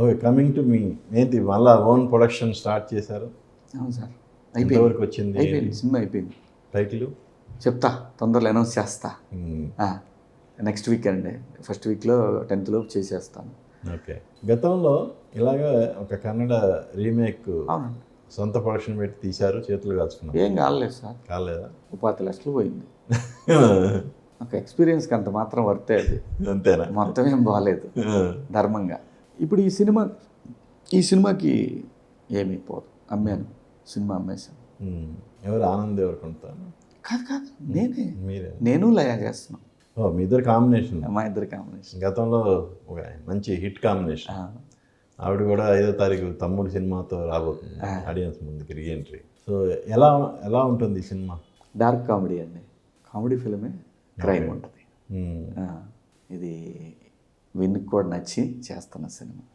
Okay, coming to me, ఏంటి మళ్ళా own production start చేశారు? అవును సార్, ఎంతవరకు వచ్చింది? అయిపోయింది, సినిమా అయిపోయింది. టైటిల్ చెప్తా, తొందరలో అనౌన్స్ చేస్తా. నెక్స్ట్ వీక్ అండి, ఫస్ట్ వీక్లో 10th లోపు చేసేస్తాను. ఓకే. గతంలో ఇలాగా ఒక కన్నడ రీమేక్ అవునండి, సొంత ప్రొడక్షన్ పెట్టి తీశారు, చేతులు కాల్చుకున్నారు. ఏం కాలేదు సార్, కాలేదా? 25 లక్షలు పోయింది. ఒక ఎక్స్పీరియన్స్కి అంత మాత్రం వర్తే అది. అంతేనా? మొత్తం ఏం బాగాలేదు ధర్మంగా. ఇప్పుడు ఈ సినిమాకి ఏమీ పోదు, అమ్మాను, సినిమా అమ్మేశాను. ఎవరు ఆనంద్ ఎవరు కొంటారు? కాదు, మీరే? నేను లయ చేస్తున్నాను. ఓ, మీ ఇద్దరు కాంబినేషన్. మా ఇద్దరు కాంబినేషన్. గతంలో ఒక మంచి హిట్ కాంబినేషన్. ఆవిడ కూడా 5వ తారీఖు తమ్ముడు సినిమాతో రాబోతుంది ఆడియన్స్ ముందుకి రీఎంట్రీ. సో ఎలా ఉంటుంది ఈ సినిమా? డార్క్ కామెడీ అండి, కామెడీ ఫిల్మే, క్రైమ్ ఉంటుంది. ఇది విన్కి కూడా నచ్చి చేస్తున్న సినిమా.